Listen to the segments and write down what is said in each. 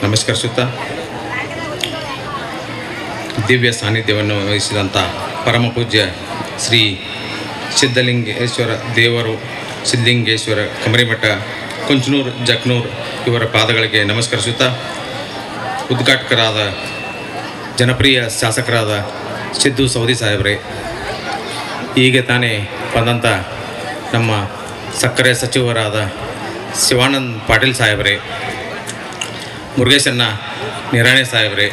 ನಮಸ್ಕರಿಸುತ್ತಾ ದಿವ್ಯ ಸಾನ್ನಿಧ್ಯವನ್ನು ವಹಿಸಿದಂಥ ಪರಮ ಪೂಜ್ಯ ಶ್ರೀ ಸಿದ್ಧಲಿಂಗೇಶ್ವರ ದೇವರು ಸಿದ್ಧಲಿಂಗೇಶ್ವರ ಕಮರಿಮಠ ಕುಂಚನೂರು ಜಕ್ನೂರು ಇವರ ಪಾದಗಳಿಗೆ ನಮಸ್ಕರಿಸುತ್ತಾ ಉದ್ಘಾಟಕರಾದ ಜನಪ್ರಿಯ ಶಾಸಕರಾದ ಸಿದ್ದು ಸೌದಿ ಸಾಹೇಬ್ರೆ, ಈಗ ತಾನೇ ಬಂದಂಥ ನಮ್ಮ ಸಕ್ಕರೆ ಸಚಿವರಾದ ಶಿವಾನಂದ ಪಾಟೀಲ್ ಸಾಹೇಬ್ರೆ, ಮುರುಗೇಶಣ್ಣ ನಿರಾಣಿ ಸಾಹೇಬ್ರೆ,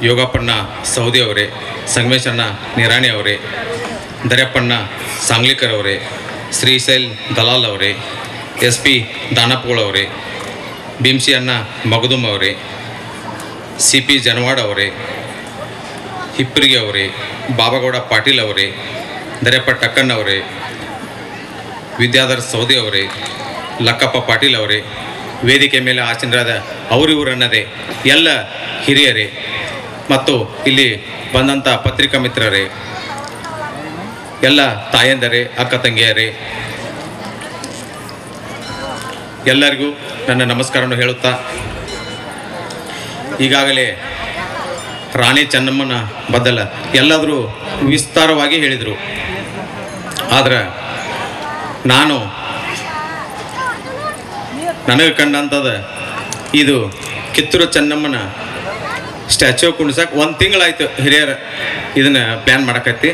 ಯೋಗಪ್ಪಣ್ಣ ಸೌದಿ ಅವರೇ, ಸಂಗಮೇಶಣ್ಣ ನಿರಾಣಿ ಅವರೇ, ದರ್ಯಪ್ಪಣ್ಣ ಸಾಂಗ್ಲಿಕರ್ ಅವರೇ, ಶ್ರೀಶೈಲ್ ದಲಾಲ್ ಅವರೇ, SP ದಾನಪೋಳ್ ಅವರೇ, ಭೀಮ್ಸಿ ಅಣ್ಣ ಮಗದುಮ್ ಅವರೇ, CP ಜನವಾಡ್ ಅವರೇ, ಹಿಪ್ಪರಿಗೆ ಅವರೇ, ಬಾಬಾಗೌಡ ಪಾಟೀಲ್ ಅವರೇ, ದರ್ಯಪ್ಪ ಟಕ್ಕಣ್ಣ ಅವರೇ, ವಿದ್ಯಾಧರ್ ಸೌದಿ ಅವರೇ, ಲಕ್ಕಪ್ಪ ಪಾಟೀಲ್ ಅವರೇ, ವೇದಿಕೆ ಮೇಲೆ ಆಸೀನರಾದ ಅವರಿವರನ್ನದೇ ಎಲ್ಲ ಹಿರಿಯರೇ ಮತ್ತು ಇಲ್ಲಿ ಬಂದಂಥ ಪತ್ರಿಕಾ ಮಿತ್ರರೇ, ಎಲ್ಲ ತಾಯಂದರೇ, ಅಕ್ಕ ತಂಗಿಯರೇ, ಎಲ್ಲರಿಗೂ ನನ್ನ ನಮಸ್ಕಾರವನ್ನು ಹೇಳುತ್ತಾ, ಈಗಾಗಲೇ ರಾಣಿ ಚೆನ್ನಮ್ಮನ ಬದಲ ಎಲ್ಲಾದರೂ ವಿಸ್ತಾರವಾಗಿ ಹೇಳಿದರು. ಆದರೆ ನನಗೆ ಕಂಡಂಥದ್ದು ಇದು ಕಿತ್ತೂರು ಚೆನ್ನಮ್ಮನ ಸ್ಟ್ಯಾಚ್ಯೂ ಕುಣಿಸಕ್ಕೆ 1 ತಿಂಗಳಾಯ್ತು. ಹಿರಿಯರು ಇದನ್ನು ಪ್ಲ್ಯಾನ್ ಮಾಡಕತ್ತಿ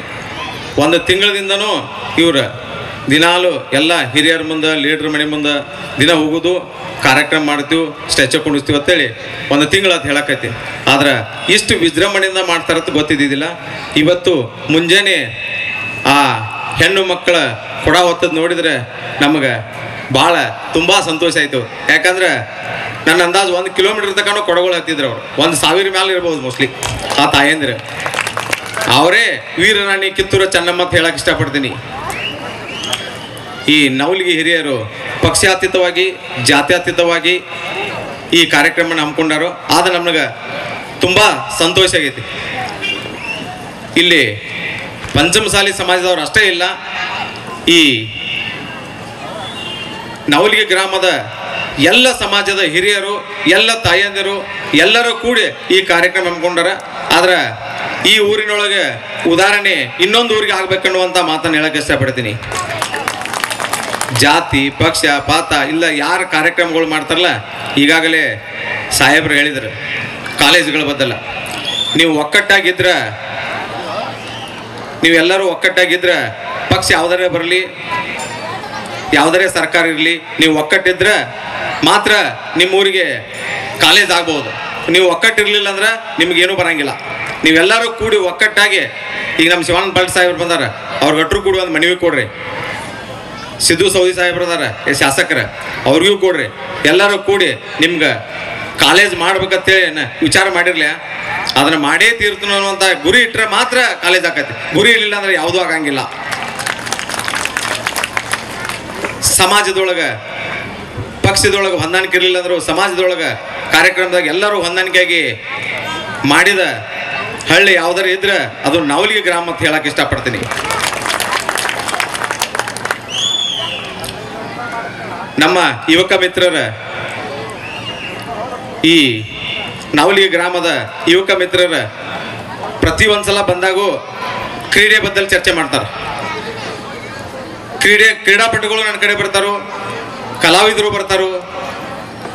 1 ತಿಂಗಳದಿಂದನೂ ಇವ್ರು ದಿನಾಲು ಎಲ್ಲ ಹಿರಿಯರ ಮುಂದೆ, ಲೀಡ್ರ್ ಮನೆ ಮುಂದೆ ದಿನ ಹೋಗೋದು, ಕಾರ್ಯಕ್ರಮ ಮಾಡ್ತೀವಿ, ಸ್ಟ್ಯಾಚ್ಯೂ ಕುಣಿಸ್ತೀವಿ ಅಂತೇಳಿ 1 ತಿಂಗಳಾಯ್ತು ಹೇಳಕತ್ತಿ. ಆದ್ರೆ ಇಷ್ಟು ವಿಜೃಂಭಣೆಯಿಂದ ಮಾಡ್ತಾರಂತ ಗೊತ್ತಿದ್ದಿದ್ದಿಲ್ಲ. ಇವತ್ತು ಮುಂಜಾನೆ ಆ ಹೆಣ್ಣು ಮಕ್ಕಳ ಕೊಡ ಹೊತ್ತದ್ದು ನೋಡಿದರೆ ನಮಗೆ ಭಾಳ ತುಂಬ ಸಂತೋಷ ಆಯಿತು. ಯಾಕಂದ್ರೆ ನನ್ನ ಅಂದಾಜು 1 ಕಿಲೋಮೀಟರ್ ತನಕ ಕೊಡಗಳು ಹತ್ತಿದ್ರು. ಅವರು 1,000 ಮೇಲೆ ಇರ್ಬೋದು ಮೋಸ್ಟ್ಲಿ ಆ ತಾಯಂದ್ರೆ. ಅವರೇ ವೀರರಾಣಿ ಕಿತ್ತೂರು ಚೆನ್ನಮ್ಮ ಅಂತ ಹೇಳಕ್ಕೆ ಇಷ್ಟಪಡ್ತೀನಿ. ಈ ನವಲಿಗೆ ಹಿರಿಯರು ಪಕ್ಷಾತೀತವಾಗಿ, ಜಾತ್ಯತೀತವಾಗಿ ಈ ಕಾರ್ಯಕ್ರಮನ ಹಮ್ಮಿಕೊಂಡಾರು. ಆದ್ರೆ ನಮ್ಗೆ ತುಂಬ ಸಂತೋಷ ಆಗೈತಿ. ಇಲ್ಲಿ ಪಂಚಮಸಾಲಿ ಸಮಾಜದವ್ರು ಅಷ್ಟೇ ಇಲ್ಲ, ಈ ನವಲಿಗೆ ಗ್ರಾಮದ ಎಲ್ಲ ಸಮಾಜದ ಹಿರಿಯರು, ಎಲ್ಲ ತಾಯಂದಿರು ಎಲ್ಲರೂ ಕೂಡಿ ಈ ಕಾರ್ಯಕ್ರಮ ಹಮ್ಮಿಕೊಂಡಾರ. ಆದ್ರೆ ಈ ಊರಿನೊಳಗೆ ಉದಾಹರಣೆ ಇನ್ನೊಂದು ಊರಿಗೆ ಆಗ್ಬೇಕನ್ನುವಂಥ ಮಾತನ್ನು ಹೇಳಕ್ಕೆ ಇಷ್ಟಪಡ್ತೀನಿ. ಜಾತಿ ಪಕ್ಷ ಪಾತ ಇಲ್ಲ, ಯಾರು ಕಾರ್ಯಕ್ರಮಗಳು ಮಾಡ್ತಾರಲ್ಲ, ಈಗಾಗಲೇ ಸಾಹೇಬರು ಹೇಳಿದ್ರು ಕಾಲೇಜುಗಳ ಬದಲ ನೀವು ಒಕ್ಕಟ್ಟಾಗಿದ್ರೆ, ನೀವೆಲ್ಲರೂ ಒಕ್ಕಟ್ಟಾಗಿದ್ರೆ ಪಕ್ಷ ಯಾವುದರೇ ಬರಲಿ, ಯಾವುದರೇ ಸರ್ಕಾರ ಇರಲಿ, ನೀವು ಒಕ್ಕಟ್ಟಿದ್ರೆ ಮಾತ್ರ ನಿಮ್ಮೂರಿಗೆ ಕಾಲೇಜ್ ಆಗ್ಬೋದು. ನೀವು ಒಕ್ಕಟ್ಟಿರಲಿಲ್ಲ ಅಂದ್ರೆ ನಿಮಗೇನೂ ಬರೋಂಗಿಲ್ಲ. ನೀವೆಲ್ಲರೂ ಕೂಡಿ ಒಕ್ಕಟ್ಟಾಗಿ, ಈಗ ನಮ್ಮ ಶಿವಾನಂದ ಪಾಟೀಲ್ ಸಾಹೇಬ್ರು ಬಂದಾರ, ಅವ್ರಿಗೆ ಗಟ್ರು ಕೂಡಿ ಒಂದು ಮನವಿ ಕೊಡ್ರಿ. ಸಿದ್ದು ಸೌದಿ ಸಾಹೇಬ್ರು ಅದಾರ ಶಾಸಕರ, ಅವ್ರಿಗೂ ಕೊಡ್ರಿ. ಎಲ್ಲರೂ ಕೂಡಿ ನಿಮ್ಗೆ ಕಾಲೇಜ್ ಮಾಡ್ಬೇಕಂತೇಳಿ ವಿಚಾರ ಮಾಡಿರ್ಲಿ, ಅದನ್ನು ಮಾಡೇ ತೀರ್ತು ಅನ್ನುವಂಥ ಗುರಿ ಇಟ್ಟರೆ ಮಾತ್ರ ಕಾಲೇಜ್ ಆಕತಿ. ಗುರಿ ಇರಲಿಲ್ಲ ಅಂದ್ರೆ ಯಾವುದೂ ಆಗಂಗಿಲ್ಲ. ಸಮಾಜದೊಳಗೆ ಪಕ್ಷದೊಳಗೆ ಹೊಂದಾಣಿಕೆ ಇರಲಿಲ್ಲ ಅಂದರೂ ಸಮಾಜದೊಳಗೆ ಕಾರ್ಯಕ್ರಮದಾಗ ಎಲ್ಲರೂ ಹೊಂದಾಣಿಕೆಯಾಗಿ ಮಾಡಿದ ಹಳ್ಳಿ ಯಾವುದಾರು ಇದ್ರೆ ಅದು ನವಲಿಗೆ ಗ್ರಾಮ ಅಂತ ಹೇಳಕ್ಕೆ ಇಷ್ಟಪಡ್ತೀನಿ. ನಮ್ಮ ಯುವಕ ಮಿತ್ರರ, ಈ ನವಲಿಗೆ ಗ್ರಾಮದ ಯುವಕ ಮಿತ್ರರ ಪ್ರತಿ ಒಂದ್ಸಲ ಬಂದಾಗೂ ಕ್ರೀಡೆ ಬದ್ದಲ್ಲಿ ಚರ್ಚೆ ಮಾಡ್ತಾರೆ. ಕ್ರೀಡಾಪಟುಗಳು ನನ್ನ ಕಡೆ ಬರ್ತಾರೋ, ಕಲಾವಿದರು ಬರ್ತಾರೋ.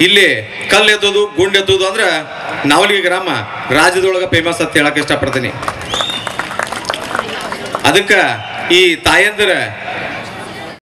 ಇಲ್ಲಿ ಕಲ್ಲು ಎತ್ತೋದು, ಗುಂಡು ಎತ್ತೋದು ಅಂದ್ರೆ ನವಲಿಗೆ ಗ್ರಾಮ ರಾಜ್ಯದೊಳಗೆ ಫೇಮಸ್ ಅಂತ ಹೇಳಕ್ಕೆ ಇಷ್ಟಪಡ್ತೀನಿ. ಅದಕ್ಕೆ ಈ ತಾಯಂದಿರ